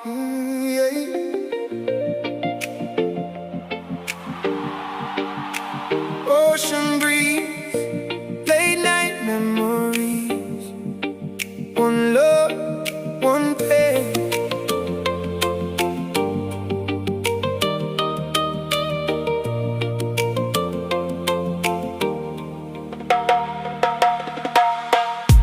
Yeah. Ocean breeze, late night memories. One love, one pain.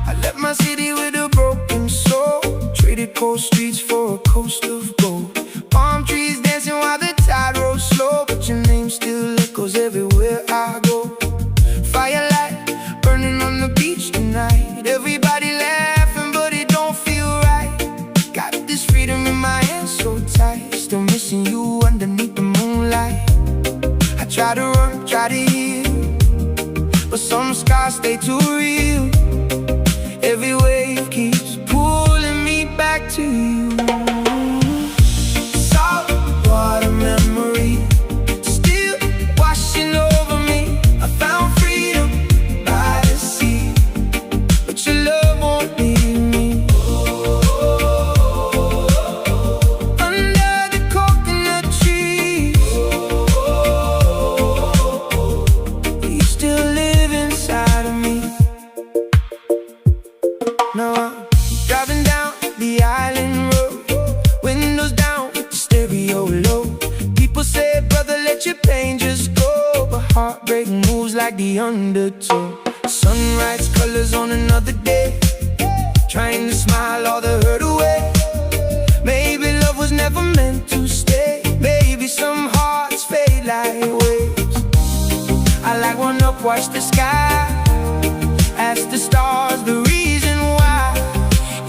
I left my city with a broken soul, traded cold streets for a coast of gold. Palm trees dancing while the tide rolls slow, but your name still echoes everywhere I go. Firelight burning on the beach tonight, everybody laughing but it don't feel right. Got this freedom in my hands so tight, still missing you underneath the moonlight. I try to run, try to heal, but some scars stay too real. Every wave keeps pulling me back to you. Salt water memory still washing over me. I found freedom by the sea, but your love won't leave me. Under the coconut trees, you still live inside of me. Now I'm driving down the island road, windows down, stereo low. People say, brother, let your pain just go, but heartbreak moves like the undertow. Sunrise colors on another day, trying to smile all the hurt away. Maybe love was never meant to stay. Maybe some hearts fade like waves. I like one up, watch the sky, ask the stars the reason why.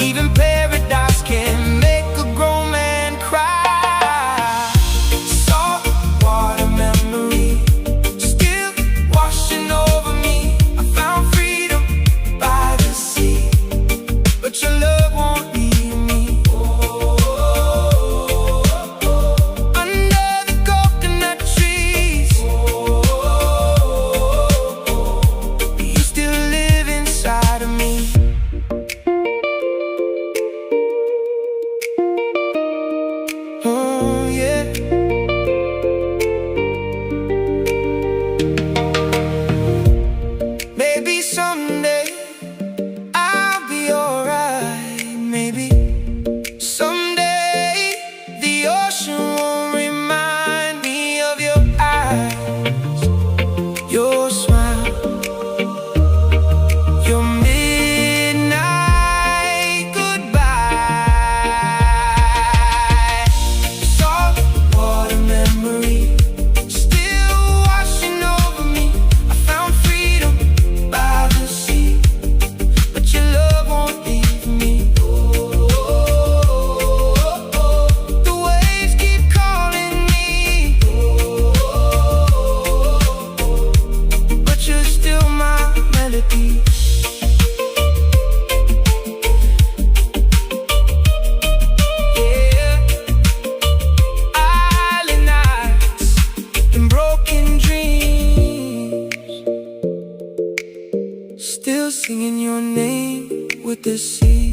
Even paradise can make a grown man cry. Salt water memory still washing over me. I found freedom by the sea, but your love won't leave me. Under the coconut trees, you still live inside of me. Oh yeah. Maybe someday I'll be alright. Maybe someday the ocean won't remind me of your eyes, your smile, your midnight goodbye. Salt water memory still washing over me. I found freedom by the sea, but your love won't leave me. The waves keep calling me, but you're still my melody. Yeah. Island nights and broken dreams, still singing your name with the sea.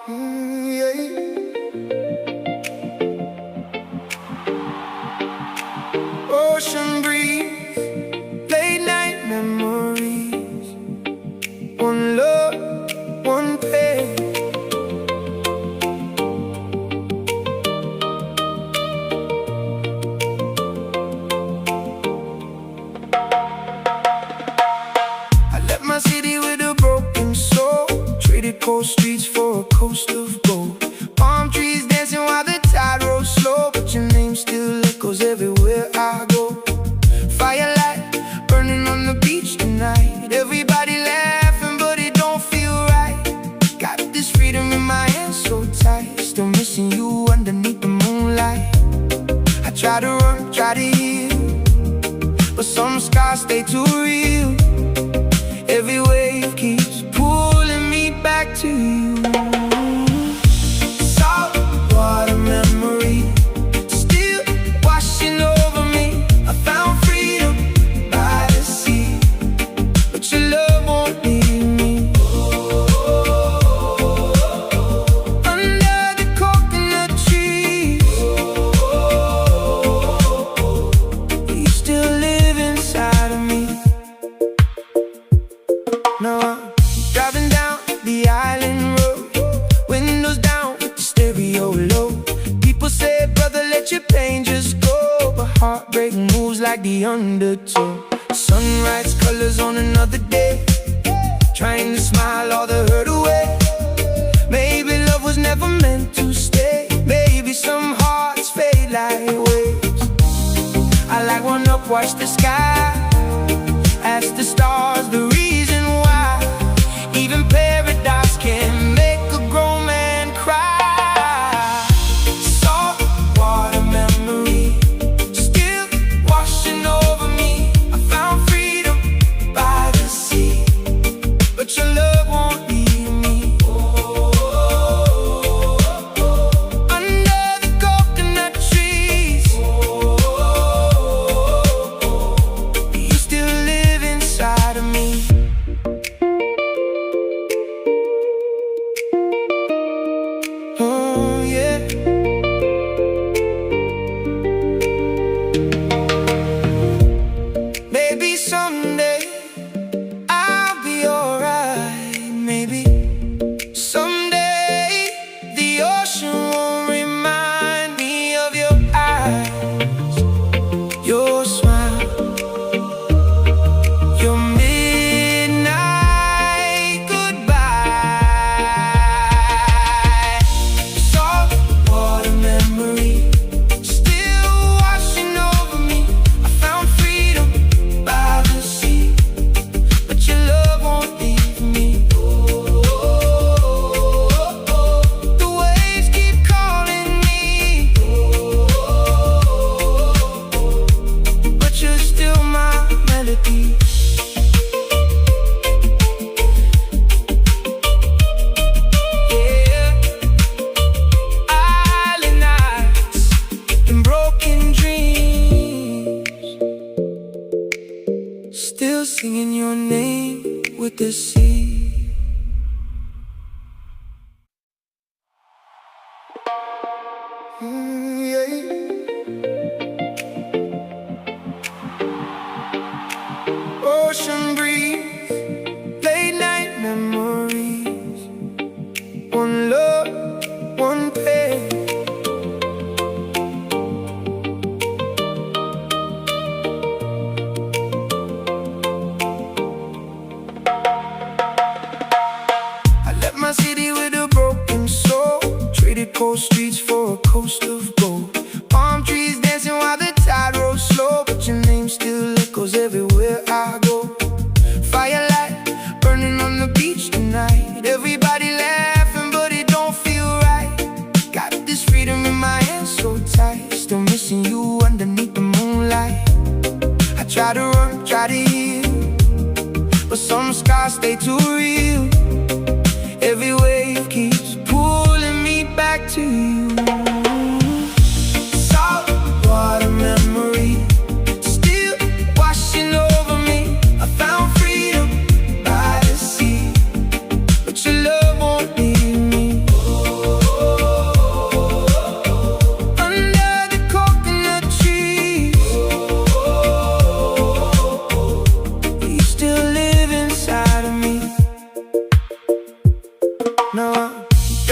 Yeah. Ocean breeze, late night memories. One love, one pain. I left my city with a broken soul, traded cold streets for a coast of gold. Palm trees dancing while the tide rolls slow, but your name still echoes everywhere I go. Firelight burning on the beach tonight, everybody laughing but it don't feel right. Got this freedom in my hands so tight, still missing you underneath the moonlight. I try to run, try to heal, but some scars stay too real. Every wave keeps pulling me back to you. like the undertow. Sunrise colors on another day, trying to smile all the hurt away. Maybe love was never meant to stay. Maybe some hearts fade like waves. I like one up, watch the sky, ask the stars the reason why. Even paradise can make a grown man cry. Salt water memory still washing over me. I found freedom by the sea, but your love won't leave me. Under the coconut trees, you still live inside of me. Oh yeah. Maybe someday I'll be alright. Maybe someday the ocean won't remind me of your eyes, your smile, your midnight goodbye. Salt water memory still washing over me. I found freedom by the sea, but your love won't leave me. The waves keep calling me, but you're still my melody. Yeah, island nights and broken dreams, still singing your name with the sea. Yeah. Ocean breeze, late night memories, one love, one pain. I left my city with a broken soul, traded cold streets for a coast of gold. Palm trees dancing while the tide rolls slow, but your name still echoes everywhere I go. Firelight burning on the beach tonight, everybody laughing but it don't feel right. Got this freedom in my hands so tight, still missing you underneath the moonlight. I try to run, try to heal, but some scars stay too real. Every wave keeps pulling me back to you. Salt water memory still washing over me. I found freedom by the sea, but your love won't leave me. Under the coconut trees, you still live inside of me. No,